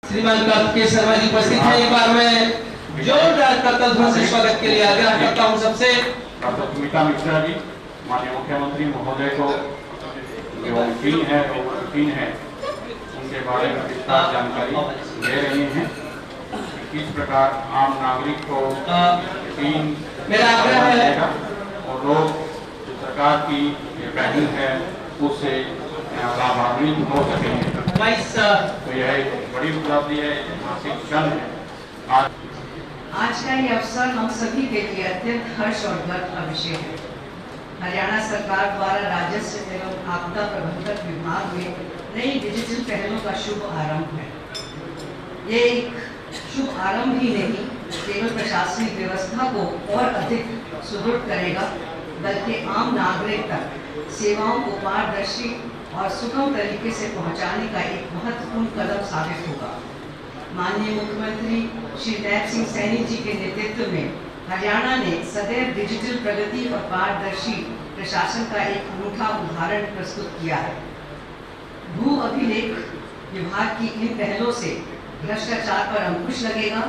श्रीमान कार्तिकेय शर्मा जी उपस्थित हैं। एक बार मैं जोरदार करतल ध्वनि से स्वागत के लिए आग्रह करता हूं सबसे। डॉक्टर सुमित्रा मिश्रा जी माननीय मुख्यमंत्री महोदय को जो टीम है उनके बारे में विस्तार जानकारी दे रहे हैं। किस प्रकार आम नागरिक को टीम मेरा आग्रह है और लोग सरकार की ये पहल है उससे लाभान्वित हो सकेंगे। तो यह एक बड़ी उपलब्धि है, ऐतिहासिक क्षण है। आज का ये अवसर हम सभी के लिए अत्यंत हर्ष और गर्व का विषय है। हरियाणा सरकार द्वारा राजस्व एवं आपदा प्रबंधन विभाग में नई डिजिटल पहलों का शुभ आरंभ है। ये एक शुभ आरंभ ही नहीं केवल प्रशासनिक व्यवस्था को और अधिक सुदृढ़ करेगा, बल्कि आम नागरिक तक सेवाओं को पारदर्शी और सुगम तरीके से पहुंचाने का एक महत्वपूर्ण कदम साबित होगा। माननीय मुख्यमंत्री श्री नैब सिंह सैनी जी के नेतृत्व में हरियाणा ने सदैव डिजिटल प्रगति और पारदर्शी प्रशासन का एक अनूठा उदाहरण प्रस्तुत किया है। भू अभिलेख विभाग की इन पहलों से भ्रष्टाचार पर अंकुश लगेगा।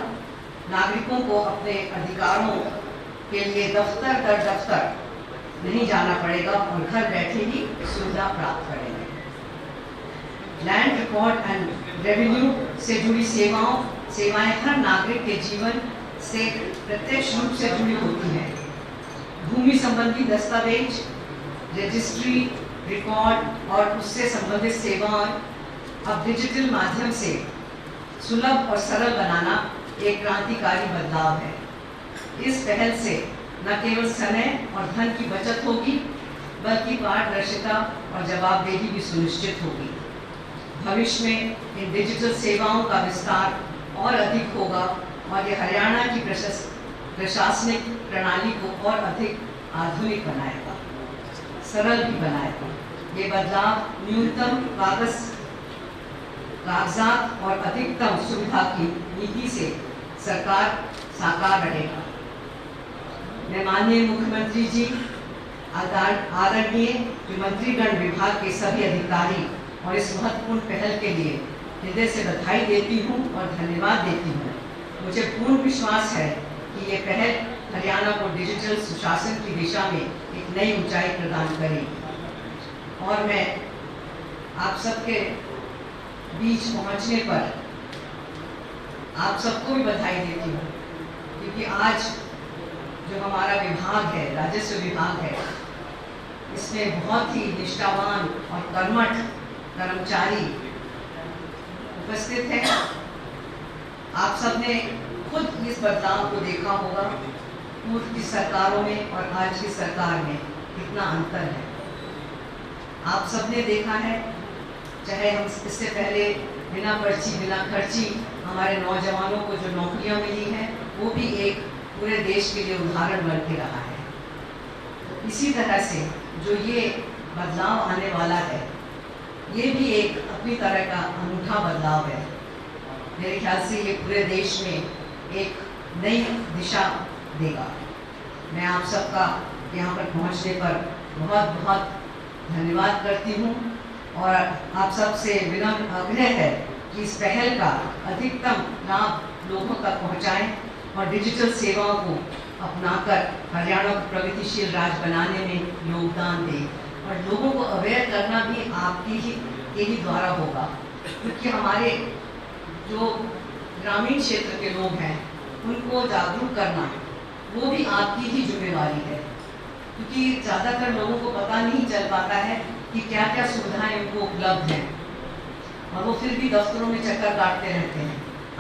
नागरिकों को अपने अधिकारों के लिए दफ्तर दर दफ्तर नहीं जाना पड़ेगा और घर बैठे ही सुविधा प्राप्त करेंगे। लैंड रिकॉर्ड एंड रेवेन्यू से जुड़ी सेवाएं हर नागरिक के जीवन से प्रत्यक्ष रूप से जुड़ी होती हैं। भूमि संबंधी दस्तावेज, रजिस्ट्री, रिकॉर्ड और उससे संबंधित सेवाएं अब डिजिटल माध्यम से सुलभ और सरल बनाना एक क्रांतिकारी बदलाव है। इस पहल से न केवल समय और धन की बचत होगी, बल्कि पारदर्शिता और जवाबदेही भी सुनिश्चित होगी। भविष्य में इन डिजिटल सेवाओं का विस्तार और अधिक होगा और ये हरियाणा की प्रशासनिक प्रणाली को और अधिक आधुनिक बनाएगा, सरल भी बनाएगा। ये बदलाव न्यूनतम कागजात और अधिकतम सुविधा की नीति से सरकार साकार रहेगा। मैं माननीय मुख्यमंत्री जी, आदरणीय मंत्रीगण, विभाग के सभी अधिकारी और इस महत्वपूर्ण पहल के लिए हृदय से बधाई देती हूँ और धन्यवाद देती हूँ। मुझे पूर्ण विश्वास है कि ये पहल हरियाणा को डिजिटल सुशासन की दिशा में एक नई ऊंचाई प्रदान करेगी। और मैं आप सबके बीच पहुँचने पर आप सबको भी बधाई देती हूँ, क्योंकि आज जो हमारा विभाग है, राजस्व विभाग है, इसमें बहुत ही निष्ठावान और कर्मठ कर्मचारी उपस्थित हैं। आप सबने खुद इस बदलाव को देखा होगा। पूर्व की सरकारों में और आज की सरकार में कितना अंतर है आप सबने देखा है। चाहे हम इससे पहले बिना पर्ची बिना खर्ची हमारे नौजवानों को जो नौकरियां मिली हैं, वो भी एक पूरे देश के लिए उदाहरण बन के रहा है। इसी तरह से जो ये बदलाव आने वाला है, ये भी एक अपनी तरह का अनूठा बदलाव है। मेरे ख्याल से ये पूरे देश में एक नई दिशा देगा। मैं आप सबका यहाँ पर पहुँचने पर बहुत बहुत धन्यवाद करती हूँ और आप सबसे विनम्र आग्रह है कि इस पहल का अधिकतम लाभ लोगों तक पहुँचाएं और डिजिटल सेवाओं को अपनाकर हरियाणा को प्रगतिशील राज्य बनाने में योगदान दें। और लोगों को अवेयर करना भी आपके ही द्वारा होगा, क्योंकि हमारे जो ग्रामीण क्षेत्र के लोग हैं उनको जागरूक करना वो भी आपकी ही जिम्मेवारी है, क्योंकि ज़्यादातर लोगों को पता नहीं चल पाता है कि क्या क्या सुविधाएं उनको उपलब्ध हैं और वो फिर भी दफ्तरों में चक्कर काटते रहते हैं।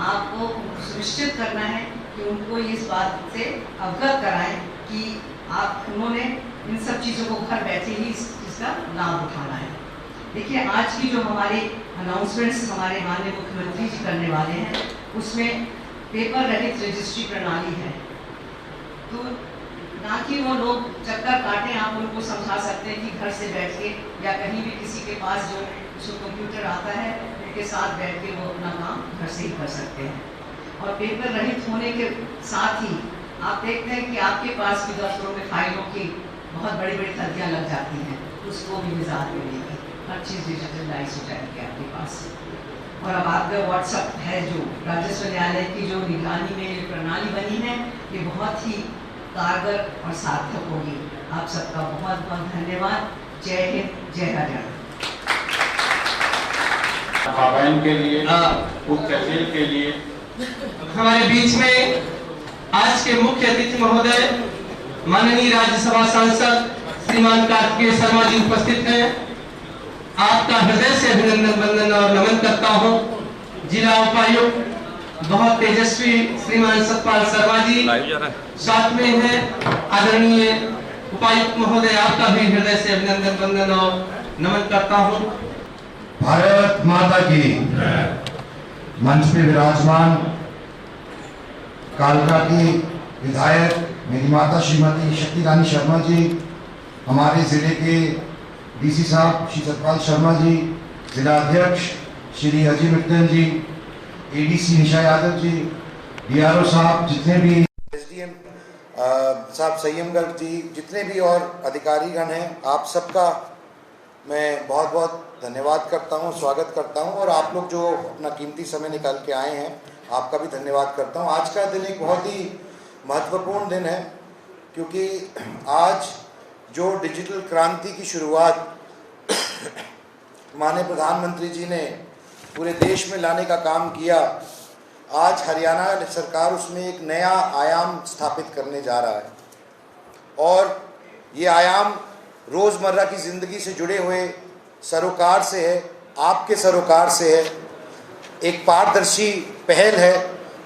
आपको सुनिश्चित करना है कि उनको इस बात से अवगत कराएं कि उन्होंने इन सब चीज़ों को घर बैठे ही इसका लाभ उठाना है। देखिए, आज की जो हमारे अनाउंसमेंट्स हमारे माननीय मुख्यमंत्री जी करने वाले हैं, उसमें पेपर रहित रजिस्ट्री प्रणाली है। तो ना कि वो लोग चक्कर काटें, आप उनको समझा सकते हैं कि घर से बैठ के या कहीं भी किसी के पास जो कंप्यूटर आता है उनके साथ बैठ के वो अपना काम घर से ही कर सकते हैं। और पेपर रहित होने के साथ ही आप देखते हैं कि आपके पास भी दफ्तरों में फाइलों की बहुत बड़ी बड़ी थर्दियाँ लग जाती हैं, उसको भी निजात मिलेगी। हर चीज़ डिजिटलाइज हो जाएगी आपके पास। और अब आपका व्हाट्सएप है, जो राजस्व न्यायालय की जो निगरानी में ये प्रणाली बनी है, ये बहुत ही कारगर और सार्थक होगी। आप सबका बहुत बहुत धन्यवाद। जय हिंद, जय हरियाणा। पाबैन के लिए, उप तहसील के लिए हमारे बीच में आज के मुख्य अतिथि महोदय माननीय राज्यसभा सांसद श्रीमान कार्तिकेय शर्मा जी उपस्थित हैं। आपका हृदय से अभिनंदन वंदन और नमन करता हूं। जिला उपायुक्त बहुत तेजस्वी श्रीमान सतपाल शर्मा जी साथ में हैं। आदरणीय उपायुक्त महोदय, आपका भी हृदय से अभिनंदन वंदन और नमन करता हूं। भारत माता की। मंच पे विराजमान कालका की विधायक मेरी माता श्रीमती शक्ति रानी शर्मा जी, हमारे जिले के डीसी साहब श्री सतपाल शर्मा जी, जिला अध्यक्ष श्री अजय मित्तल जी, एडीसी निशा यादव जी, डीआरओ साहब, जितने भी एसडीएम साहब संयमगढ़ जी, जितने भी और अधिकारीगण हैं, आप सबका मैं बहुत बहुत धन्यवाद करता हूं, स्वागत करता हूं। और आप लोग जो अपना कीमती समय निकाल के आए हैं, आपका भी धन्यवाद करता हूं। आज का दिन एक बहुत ही महत्वपूर्ण दिन है, क्योंकि आज जो डिजिटल क्रांति की शुरुआत माननीय प्रधानमंत्री जी ने पूरे देश में लाने का काम किया, आज हरियाणा सरकार उसमें एक नया आयाम स्थापित करने जा रहा है। और ये आयाम रोज़मर्रा की ज़िंदगी से जुड़े हुए सरोकार से है, आपके सरोकार से है। एक पारदर्शी पहल है,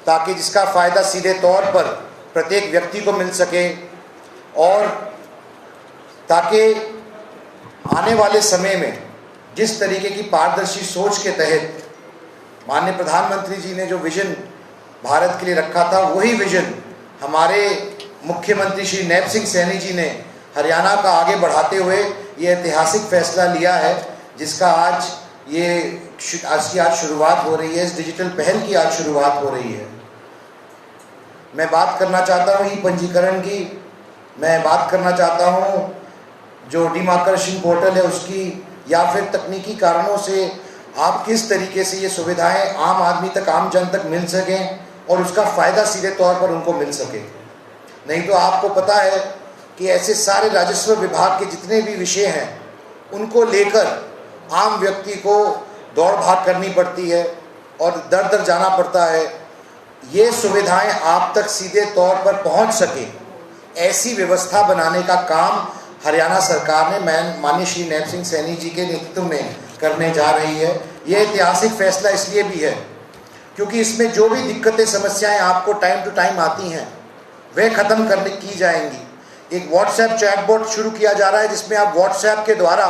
ताकि जिसका फ़ायदा सीधे तौर पर प्रत्येक व्यक्ति को मिल सके, और ताकि आने वाले समय में जिस तरीके की पारदर्शी सोच के तहत माननीय प्रधानमंत्री जी ने जो विजन भारत के लिए रखा था, वही विजन हमारे मुख्यमंत्री श्री नैब सिंह सैनी जी ने हरियाणा का आगे बढ़ाते हुए ये ऐतिहासिक फैसला लिया है, जिसका आज शुरुआत हो रही है। इस डिजिटल पहल की आज शुरुआत हो रही है। मैं बात करना चाहता हूँ ई पंजीकरण की, मैं बात करना चाहता हूँ जो डिमार्केशन पोर्टल है उसकी, या फिर तकनीकी कारणों से आप किस तरीके से ये सुविधाएं आम आदमी तक, आम जन तक मिल सकें और उसका फ़ायदा सीधे तौर पर उनको मिल सके। नहीं तो आपको पता है कि ऐसे सारे राजस्व विभाग के जितने भी विषय हैं, उनको लेकर आम व्यक्ति को दौड़ भाग करनी पड़ती है और दर दर जाना पड़ता है। ये सुविधाएं आप तक सीधे तौर पर पहुंच सके, ऐसी व्यवस्था बनाने का काम हरियाणा सरकार ने माननीय श्री नैब सिंह सैनी जी के नेतृत्व में करने जा रही है। ये ऐतिहासिक फैसला इसलिए भी है क्योंकि इसमें जो भी दिक्कतें, समस्याएं आपको टाइम टू टाइम आती हैं, वह ख़त्म करने की जाएंगी। एक व्हाट्सएप चैटबॉट शुरू किया जा रहा है, जिसमें आप व्हाट्सएप के द्वारा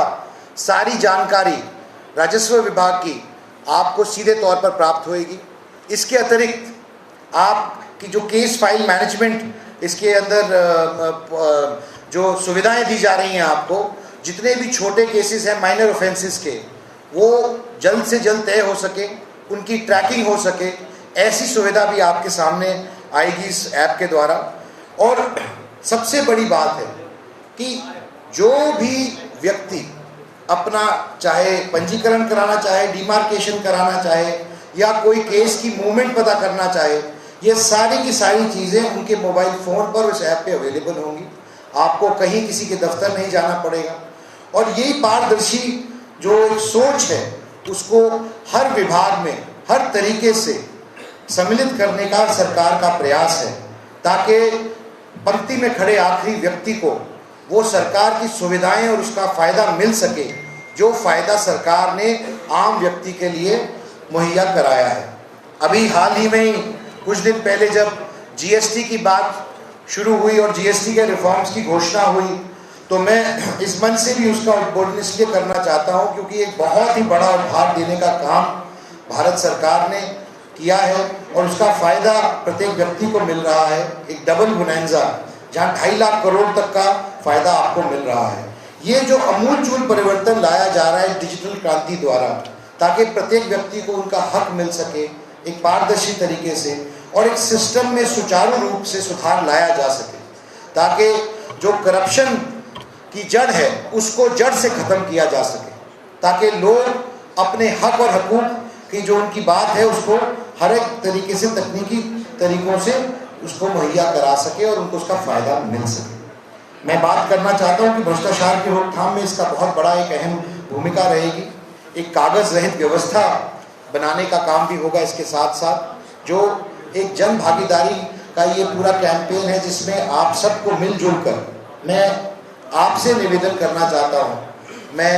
सारी जानकारी राजस्व विभाग की आपको सीधे तौर पर प्राप्त होएगी। इसके अतिरिक्त आपकी जो केस फाइल मैनेजमेंट, इसके अंदर जो सुविधाएं दी जा रही हैं आपको, जितने भी छोटे केसेस हैं माइनर ऑफेंसेस के, वो जल्द से जल्द तय हो सके, उनकी ट्रैकिंग हो सके, ऐसी सुविधा भी आपके सामने आएगी इस ऐप के द्वारा। और सबसे बड़ी बात है कि जो भी व्यक्ति अपना चाहे पंजीकरण कराना चाहे, डिमार्केशन कराना चाहे, या कोई केस की मूवमेंट पता करना चाहे, ये सारी की सारी चीज़ें उनके मोबाइल फ़ोन पर उस ऐप पे अवेलेबल होंगी। आपको कहीं किसी के दफ्तर नहीं जाना पड़ेगा। और यही पारदर्शी जो एक सोच है, उसको हर विभाग में हर तरीके से सम्मिलित करने का सरकार का प्रयास है, ताकि पंक्ति में खड़े आखिरी व्यक्ति को वो सरकार की सुविधाएं और उसका फ़ायदा मिल सके, जो फ़ायदा सरकार ने आम व्यक्ति के लिए मुहैया कराया है। अभी हाल ही में ही कुछ दिन पहले जब जीएसटी की बात शुरू हुई और जीएसटी के रिफॉर्म्स की घोषणा हुई, तो मैं इस मंच से भी उसका उद्बोधन इसलिए करना चाहता हूं क्योंकि एक बहुत ही बड़ा उपहार देने का काम भारत सरकार ने किया है और उसका फ़ायदा प्रत्येक व्यक्ति को मिल रहा है। एक डबल बोनैंजा, जहां 2.5 लाख करोड़ तक का फ़ायदा आपको मिल रहा है। ये जो अमूलचूल परिवर्तन लाया जा रहा है डिजिटल क्रांति द्वारा, ताकि प्रत्येक व्यक्ति को उनका हक मिल सके एक पारदर्शी तरीके से, और एक सिस्टम में सुचारू रूप से सुधार लाया जा सके, ताकि जो करप्शन की जड़ है उसको जड़ से ख़त्म किया जा सके, ताकि लोग अपने हक और हकूक़ कि जो उनकी बात है उसको हर एक तरीके से तकनीकी तरीकों से उसको मुहैया करा सके और उनको उसका फ़ायदा मिल सके। मैं बात करना चाहता हूँ कि भ्रष्टाचार की रोकथाम में इसका बहुत बड़ा एक अहम भूमिका रहेगी। एक कागज़ रहित व्यवस्था बनाने का काम भी होगा इसके साथ साथ, जो एक जन भागीदारी का ये पूरा कैंपेन है जिसमें आप सबको मिलजुल कर, मैं आपसे निवेदन करना चाहता हूँ, मैं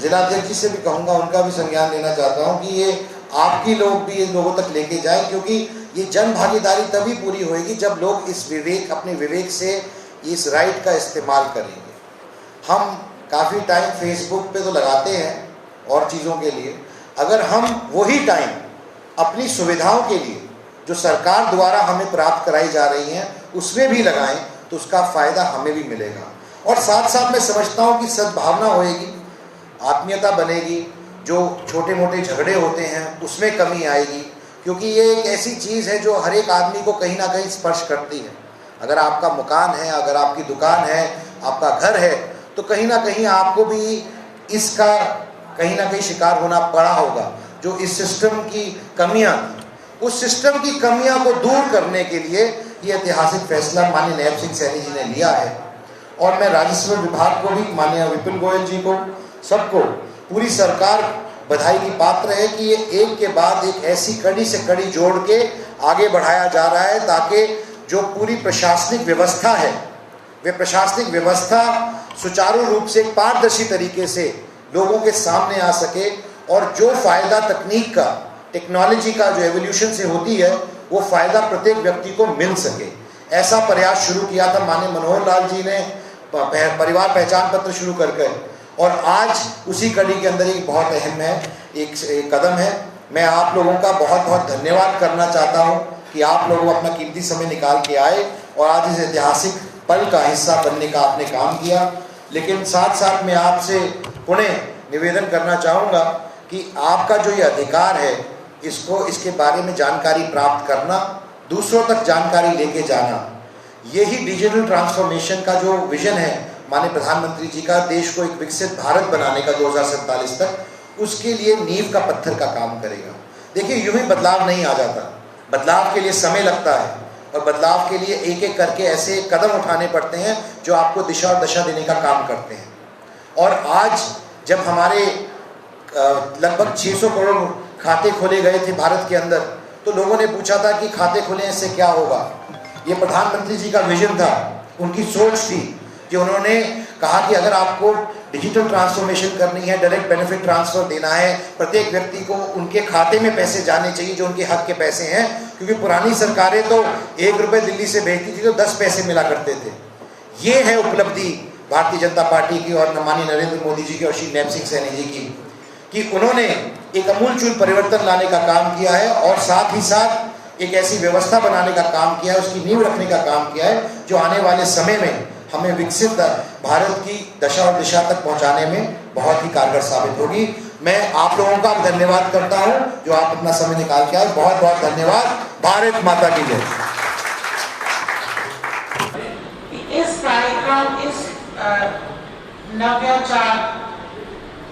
जिलाध्यक्ष जी से भी कहूँगा, उनका भी संज्ञान लेना चाहता हूँ कि ये आपकी लोग भी इन लोगों तक लेके जाएं, क्योंकि ये जन भागीदारी तभी पूरी होएगी जब लोग इस विवेक, अपने विवेक से इस राइट का इस्तेमाल करेंगे। हम काफ़ी टाइम फेसबुक पे तो लगाते हैं और चीज़ों के लिए, अगर हम वही टाइम अपनी सुविधाओं के लिए जो सरकार द्वारा हमें प्राप्त कराई जा रही हैं उसमें भी लगाएं तो उसका फ़ायदा हमें भी मिलेगा। और साथ साथ मैं समझता हूँ कि सद्भावना होएगी, आत्मीयता बनेगी, जो छोटे मोटे झगड़े होते हैं उसमें कमी आएगी, क्योंकि ये एक ऐसी चीज़ है जो हर एक आदमी को कहीं ना कहीं स्पर्श करती है। अगर आपका मकान है, अगर आपकी दुकान है, आपका घर है, तो कहीं ना कहीं आपको भी इसका कहीं ना कहीं शिकार होना पड़ा होगा। जो इस सिस्टम की कमियां, उस सिस्टम की कमियां को दूर करने के लिए ये ऐतिहासिक फैसला माननीय नैब सिंह सैनी जी ने लिया है। और मैं राजस्व विभाग को भी, माननीय विपिन गोयल जी को, सबको, पूरी सरकार बधाई की पात्र है कि ये एक के बाद एक ऐसी कड़ी से कड़ी जोड़ के आगे बढ़ाया जा रहा है ताकि जो पूरी प्रशासनिक व्यवस्था है, वे प्रशासनिक व्यवस्था सुचारू रूप से पारदर्शी तरीके से लोगों के सामने आ सके और जो फ़ायदा तकनीक का, टेक्नोलॉजी का जो एवोल्यूशन से होती है वो फ़ायदा प्रत्येक व्यक्ति को मिल सके। ऐसा प्रयास शुरू किया था माननीय मनोहर लाल जी ने परिवार पहचान पत्र शुरू करके, और आज उसी कड़ी के अंदर एक बहुत अहम है, एक कदम है। मैं आप लोगों का बहुत बहुत धन्यवाद करना चाहता हूं कि आप लोग अपना कीमती समय निकाल के आए और आज इस ऐतिहासिक पल का हिस्सा बनने का आपने काम किया। लेकिन साथ साथ मैं आपसे पुनः निवेदन करना चाहूँगा कि आपका जो ये अधिकार है, इसको, इसके बारे में जानकारी प्राप्त करना, दूसरों तक जानकारी लेके जाना, यही डिजिटल ट्रांसफॉर्मेशन का जो विजन है माननीय प्रधानमंत्री जी का, देश को एक विकसित भारत बनाने का 2047 तक, उसके लिए नींव का पत्थर का काम करेगा। देखिए, यूं ही बदलाव नहीं आ जाता, बदलाव के लिए समय लगता है और बदलाव के लिए एक एक करके ऐसे कदम उठाने पड़ते हैं जो आपको दिशा और दशा देने का काम करते हैं। और आज जब हमारे लगभग 600 करोड़ खाते खोले गए थे भारत के अंदर, तो लोगों ने पूछा था कि खाते खोले से क्या होगा। ये प्रधानमंत्री जी का विजन था, उनकी सोच थी कि उन्होंने कहा कि अगर आपको डिजिटल ट्रांसफॉर्मेशन करनी है, डायरेक्ट बेनिफिट ट्रांसफर देना है, प्रत्येक व्यक्ति को उनके खाते में पैसे जाने चाहिए जो उनके हक के पैसे हैं, क्योंकि पुरानी सरकारें तो 1 रुपये दिल्ली से भेजती थी तो 10 पैसे मिला करते थे। ये है उपलब्धि भारतीय जनता पार्टी की और माननीय नरेंद्र मोदी जी की और श्री नैब सिंह सैनी जी की, कि उन्होंने एक अमूलचूल परिवर्तन लाने का काम किया है और साथ ही साथ एक ऐसी व्यवस्था बनाने का काम किया है, उसकी नींव रखने का काम किया है जो आने वाले समय में हमें विकसित भारत की दशा और दिशा तक पहुंचाने में बहुत ही कारगर साबित होगी। मैं आप लोगों का धन्यवाद करता हूं जो आप अपना समय निकाल के आए। बहुत बहुत धन्यवाद। भारत माता की जय। इस कार्यक्रम, इस नवाचार,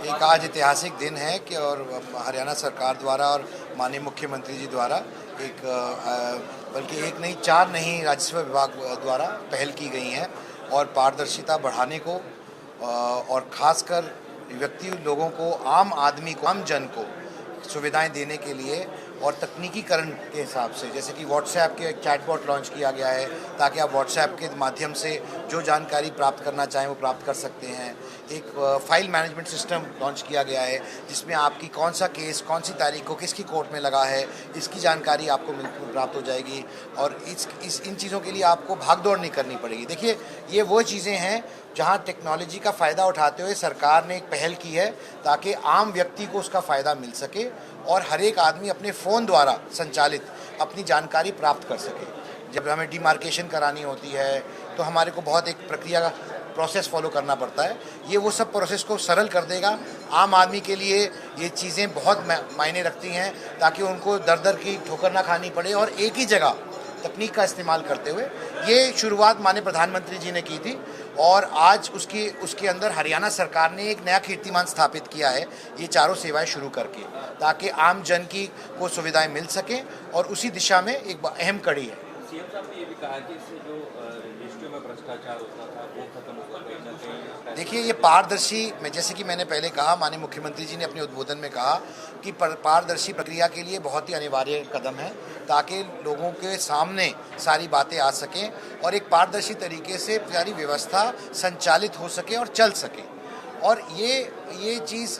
एक आज ऐतिहासिक दिन है कि और हरियाणा सरकार द्वारा और माननीय मुख्यमंत्री जी द्वारा एक बल्कि एक नहीं, 4 नहीं, राजस्व विभाग द्वारा पहल की गई हैं और पारदर्शिता बढ़ाने को और ख़ासकर व्यक्ति लोगों को, आम आदमी को, आम जन को सुविधाएं देने के लिए और तकनीकीकरण के हिसाब से, जैसे कि व्हाट्सएप के चैटबॉट लॉन्च किया गया है ताकि आप व्हाट्सएप के माध्यम से जो जानकारी प्राप्त करना चाहें वो प्राप्त कर सकते हैं। एक फाइल मैनेजमेंट सिस्टम लॉन्च किया गया है जिसमें आपकी कौन सा केस कौन सी तारीख को किसकी कोर्ट में लगा है, इसकी जानकारी आपको प्राप्त हो जाएगी और इन चीज़ों के लिए आपको भागदौड़ नहीं करनी पड़ेगी। देखिए, ये वो चीज़ें हैं जहां टेक्नोलॉजी का फ़ायदा उठाते हुए सरकार ने एक पहल की है ताकि आम व्यक्ति को उसका फ़ायदा मिल सके और हर एक आदमी अपने फ़ोन द्वारा संचालित अपनी जानकारी प्राप्त कर सके। जब हमें डिमार्केशन करानी होती है तो हमारे को बहुत एक प्रक्रिया का प्रोसेस फॉलो करना पड़ता है, ये वो सब प्रोसेस को सरल कर देगा। आम आदमी के लिए ये चीज़ें बहुत मायने रखती हैं ताकि उनको दर दर की ठोकर ना खानी पड़े और एक ही जगह तकनीक का इस्तेमाल करते हुए। ये शुरुआत माननीय प्रधानमंत्री जी ने की थी और आज उसके अंदर हरियाणा सरकार ने एक नया कीर्तिमान स्थापित किया है, ये चारों सेवाएं शुरू करके, ताकि आम जन को सुविधाएं मिल सकें और उसी दिशा में एक अहम कड़ी है। सीएम साहब ने ये भी कहा कि इससे जो रजिस्ट्रियों में भ्रष्टाचार होता था वो खत्म होगा कहीं ना कहीं। देखिए, ये पारदर्शी, जैसे कि मैंने पहले कहा, माननीय मुख्यमंत्री जी ने अपने उद्बोधन में कहा कि पारदर्शी प्रक्रिया के लिए बहुत ही अनिवार्य कदम है, ताकि लोगों के सामने सारी बातें आ सकें और एक पारदर्शी तरीके से सारी व्यवस्था संचालित हो सके और चल सके। और ये चीज़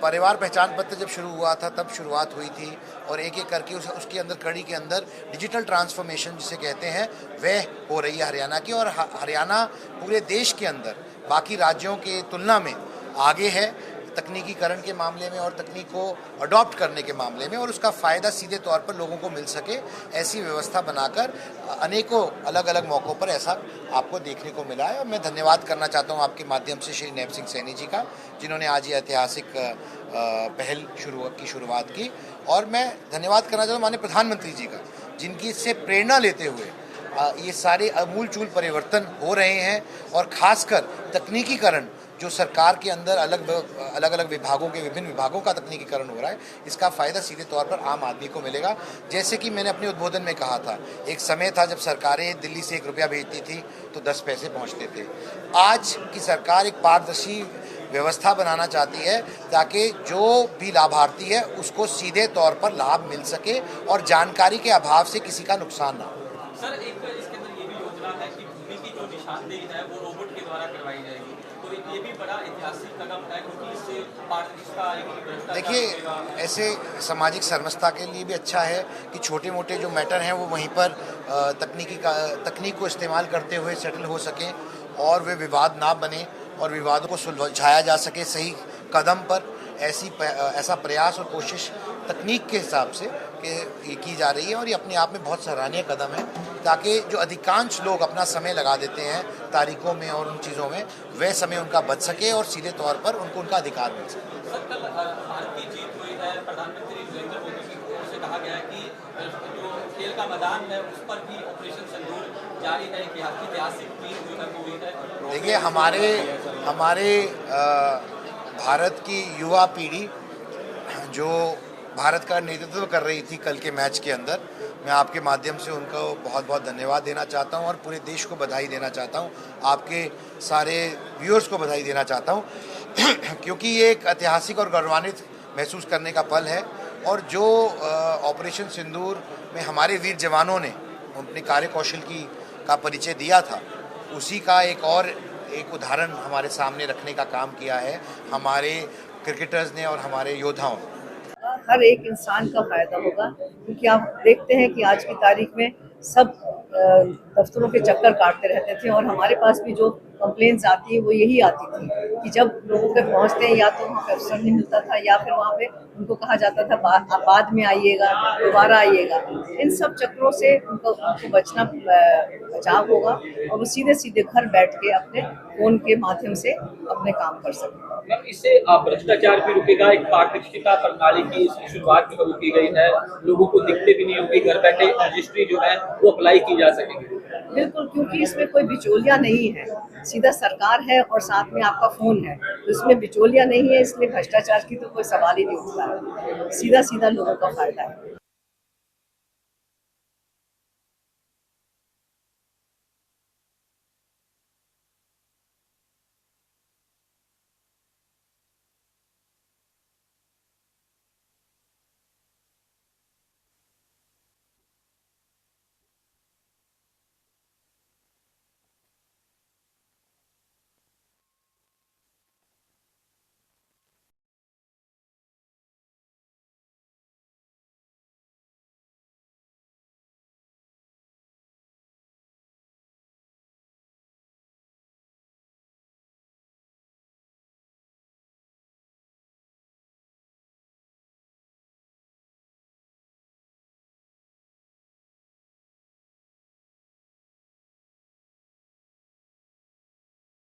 परिवार पहचान पत्र जब शुरू हुआ था तब शुरुआत हुई थी और एक एक करके उसके अंदर कड़ी के अंदर डिजिटल ट्रांसफॉर्मेशन जिसे कहते हैं वह हो रही है हरियाणा की। और हरियाणा पूरे देश के अंदर बाकी राज्यों के तुलना में आगे है तकनीकीकरण के मामले में और तकनीक को अडॉप्ट करने के मामले में, और उसका फ़ायदा सीधे तौर पर लोगों को मिल सके, ऐसी व्यवस्था बनाकर अनेकों अलग अलग मौक़ों पर ऐसा आपको देखने को मिला है। और मैं धन्यवाद करना चाहता हूं आपके माध्यम से श्री नैब सिंह सैनी जी का, जिन्होंने आज ये ऐतिहासिक पहल की शुरुआत की। और मैं धन्यवाद करना चाहता हूँ माननीय प्रधानमंत्री जी का, जिनकी इससे प्रेरणा लेते हुए ये सारे आमूलचूल परिवर्तन हो रहे हैं। और ख़ासकर तकनीकीकरण जो सरकार के अंदर अलग अलग विभागों के विभिन्न विभागों का तकनीकीकरण हो रहा है, इसका फ़ायदा सीधे तौर पर आम आदमी को मिलेगा। जैसे कि मैंने अपने उद्बोधन में कहा था, एक समय था जब सरकारें दिल्ली से 1 रुपया भेजती थी तो 10 पैसे पहुंचते थे। आज की सरकार एक पारदर्शी व्यवस्था बनाना चाहती है ताकि जो भी लाभार्थी है उसको सीधे तौर पर लाभ मिल सके और जानकारी के अभाव से किसी का नुकसान ना हो। सर, एक इसके अंदर ये भी योजना है कि भूमि की जो निशानदेही है वो रोबोट के द्वारा करवाई जाएगी, तो ये भी बड़ा ऐतिहासिक कदम है क्योंकि इससे पारदर्शिता आएगी। देखिए, ऐसे सामाजिक समरसता के लिए भी अच्छा है कि छोटे मोटे जो मैटर हैं वो वहीं पर तकनीक को इस्तेमाल करते हुए सेटल हो सकें और वे विवाद ना बने और विवादों को सुलझाया जा सके सही कदम पर। ऐसा प्रयास और कोशिश तकनीक के हिसाब से की जा रही है और ये अपने आप में बहुत सराहनीय कदम है, ताकि जो अधिकांश लोग अपना समय लगा देते हैं तारीखों में और उन चीज़ों में, वह समय उनका बच सके और सीधे तौर पर उनको उनका अधिकार मिल सके। सर, कल भारत की जीत हुई है, प्रधानमंत्री नरेंद्र मोदी की ओर से कहा गया है कि जो खेल का मैदान है उस पर भी ऑपरेशन सिंदूर जारी है, ऐतिहासिक जीत जो है हुई है। देखिए, हमारे भारत की युवा पीढ़ी जो भारत का नेतृत्व कर रही थी कल के मैच के अंदर, मैं आपके माध्यम से उनको बहुत बहुत धन्यवाद देना चाहता हूं और पूरे देश को बधाई देना चाहता हूं, आपके सारे व्यूअर्स को बधाई देना चाहता हूं क्योंकि ये एक ऐतिहासिक और गौरवान्वित महसूस करने का पल है। और जो ऑपरेशन सिंदूर में हमारे वीर जवानों ने अपने कार्य कौशल का परिचय दिया था, उसी का एक उदाहरण हमारे सामने रखने का काम किया है हमारे क्रिकेटर्स ने और हमारे योद्धाओं ने। हर एक इंसान का फायदा होगा, क्योंकि आप देखते हैं कि आज की तारीख में सब दफ्तरों के चक्कर काटते रहते थे और हमारे पास भी जो कंप्लेंट्स आती है वो यही आती थी कि जब लोगों पे पहुंचते हैं या तो वहाँ पे अफसर नहीं मिलता था या फिर वहाँ पे उनको कहा जाता था बाद में आइएगा, दोबारा आइएगा। इन सब चक्रों से उनको बचाव होगा और वो सीधे सीधे घर बैठ के अपने फोन के माध्यम से अपने काम कर सकते हैं। मैम, इससे भ्रष्टाचार भी रुकेगा, एक पारदर्शिता प्रणाली की शुरुआत भी शुरू की गई है, लोगों को दिक्कतें भी नहीं होगी, घर बैठे रजिस्ट्री जो है वो अप्लाई की जा सकेगी। बिल्कुल, क्योंकि इसमें कोई बिचौलिया नहीं है, सीधा सरकार है और साथ में आपका फोन है, तो इसमें बिचौलिया नहीं है, इसलिए भ्रष्टाचार की तो कोई सवाल ही नहीं उठता है, सीधा सीधा लोगों का फायदा है।